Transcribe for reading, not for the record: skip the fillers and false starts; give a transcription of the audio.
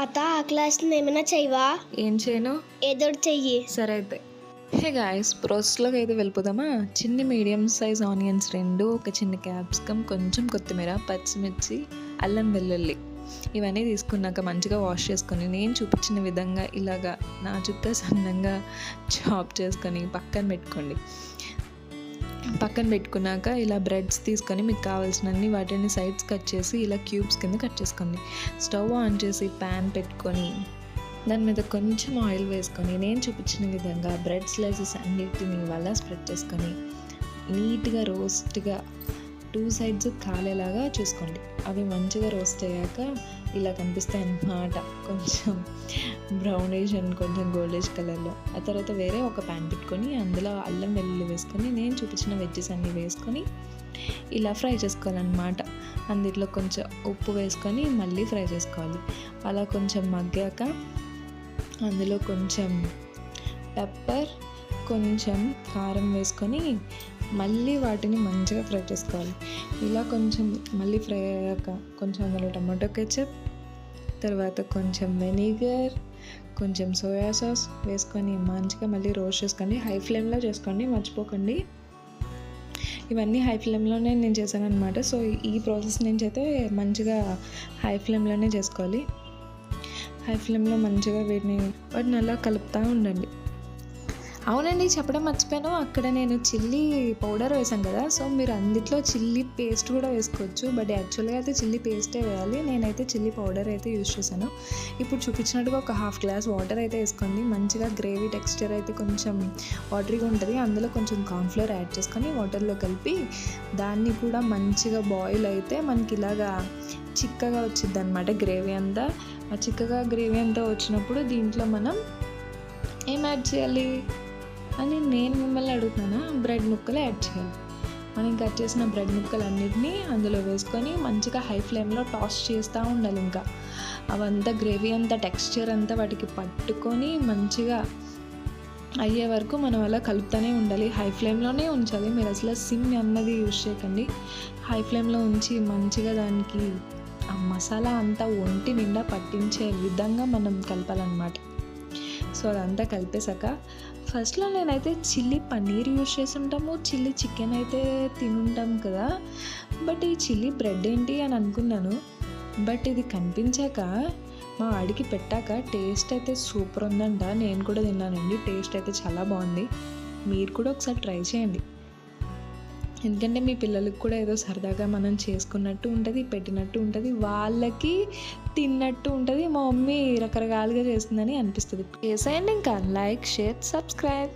అత్త ఆకలేస్తుంది, ఏమైనా చెయ్యవా? ఏం చేయను? ఏదో ఒకటి చెయ్యి. సరే అయితే. హే గాయస్, ప్రాసెస్లోకి అయితే వెళ్ళిపోదామా. చిన్న మీడియం సైజ్ ఆనియన్స్ 2, ఒక చిన్న క్యాప్సికమ్, కొంచెం కొత్తిమీర, పచ్చిమిర్చి, అల్లం వెల్లుల్లి ఇవన్నీ తీసుకున్నాక మంచిగా వాష్ చేసుకొని నేను చూపించిన విధంగా ఇలాగా నాజుగ్గా సన్నంగా చాప్ చేసుకొని పక్కన పెట్టుకున్నాక ఇలా బ్రెడ్స్ తీసుకొని మీకు కావాల్సినన్ని వాటిని సైడ్స్ కట్ చేసి ఇలా క్యూబ్స్ కింద కట్ చేసుకోండి. స్టవ్ ఆన్ చేసి ప్యాన్ పెట్టుకొని దాని మీద కొంచెం ఆయిల్ వేసుకొని నేను చూపించిన విధంగా బ్రెడ్ స్లైసెస్ అన్నిటిని వల్ల స్ప్రెడ్ చేసుకొని నీట్గా రోస్ట్గా 2 సైడ్స్ కాలేలాగా చూసుకోండి. అవి మంచిగా రోస్ట్ అయ్యాక ఇలా కనిపిస్తాయి అన్నమాట, కొంచెం బ్రౌనిష్ అండ్ కొంచెం గోల్డిష్ కలర్లో. ఆ తర్వాత వేరే ఒక ప్యాన్ పెట్టుకొని అందులో అల్లం వెల్లుల్లి వేసుకొని నేను చూపించిన వెజ్జెస్ అన్నీ వేసుకొని ఇలా ఫ్రై చేసుకోవాలన్నమాట. అందులో కొంచెం ఉప్పు వేసుకొని మళ్ళీ ఫ్రై చేసుకోవాలి. అలా కొంచెం మగ్గాక అందులో కొంచెం పెప్పర్, కొంచెం కారం వేసుకొని మళ్ళీ వాటిని మంచిగా ఫ్రై చేసుకోవాలి. ఇలా కొంచెం మళ్ళీ ఫ్రై అయ్యాక కొంచెం అందులో టమాటో కెచప్, తర్వాత కొంచెం వెనిగర్, కొంచెం సోయా సాస్ వేసుకొని మంచిగా మళ్ళీ రోస్ట్ చేసుకోండి. హై ఫ్లేమ్లో చేసుకోండి, మర్చిపోకండి. ఇవన్నీ హై ఫ్లేమ్లోనే నేను చేశాను అనమాట. సో ఈ ప్రాసెస్ నుంచి అయితే మంచిగా హై ఫ్లేమ్లోనే చేసుకోవాలి. హై ఫ్లేమ్లో మంచిగా వాటిని అలా కలుపుతూ ఉండండి. అవునండి, చెప్పడం మర్చిపోయాను, అక్కడ నేను చిల్లీ పౌడర్ వేసాను కదా, సో మీరు అందులో చిల్లీ పేస్ట్ కూడా వేసుకోవచ్చు. బట్ యాక్చువల్గా అయితే చిల్లీ పేస్టే వేయాలి. నేనైతే చిల్లీ పౌడర్ అయితే యూజ్ చేశాను. ఇప్పుడు చూపించినట్టుగా ఒక 1/2 గ్లాస్ వాటర్ అయితే వేసుకోండి. మంచిగా గ్రేవీ టెక్స్చర్ అయితే కొంచెం వాటరీగా ఉంటుంది. అందులో కొంచెం కార్న్ఫ్లోర్ యాడ్ చేసుకొని వాటర్లో కలిపి దాన్ని కూడా మంచిగా బాయిల్ అయితే మనకి ఇలాగా చిక్కగా వచ్చింది అనమాట గ్రేవీ అంతా. ఆ చిక్కగా గ్రేవీ అంతా వచ్చినప్పుడు దీంట్లో మనం ఏం యాడ్ చేయాలి అని నేను మిమ్మల్ని అడుగుతున్నాను. బ్రెడ్ ముక్కలు యాడ్ చేయాలి. మనం కట్ చేసిన బ్రెడ్ ముక్కలన్నిటినీ అందులో వేసుకొని మంచిగా హై ఫ్లేమ్లో టాస్ చేస్తూ ఉండాలి. ఇంకా అవంతా గ్రేవీ అంతా టెక్స్చర్ అంతా వాటికి పట్టుకొని మంచిగా అయ్యే వరకు మనం అలా కలుపుతూనే ఉండాలి. హై ఫ్లేమ్లోనే ఉంచాలి. మీరు అసలు సిమ్ అన్నది యూజ్ చేయకండి. హై ఫ్లేమ్లో ఉంచి మంచిగా దానికి ఆ మసాలా అంతా ఒంటి నిండా పట్టించే విధంగా మనం కలపాలన్నమాట. సో అదంతా కలిపేశాక ఫస్ట్లో నేనైతే చిల్లీ పన్నీర్ యూజ్ చేసి ఉంటాము, చిల్లీ చికెన్ అయితే తినుంటాం కదా, బట్ ఈ చిల్లీ బ్రెడ్ ఏంటి అని అనుకున్నాను. బట్ ఇది కనిపించాక మా వాడికి పెట్టాక టేస్ట్ అయితే సూపర్ ఉందంట. నేను కూడా తిన్నానండి, టేస్ట్ అయితే చాలా బాగుంది. మీరు కూడా ఒకసారి ట్రై చేయండి. ఎందుకంటే మీ పిల్లలకి కూడా ఏదో సరదాగా మనం చేసుకున్నట్టు ఉంటుంది, పెట్టినట్టు ఉంటుంది, వాళ్ళకి తిన్నట్టు ఉంటుంది. మా మమ్మీ రకరకాలుగా చేస్తుందని అనిపిస్తుంది. చేసేయండి. ఇంకా లైక్, షేర్, సబ్స్క్రైబ్.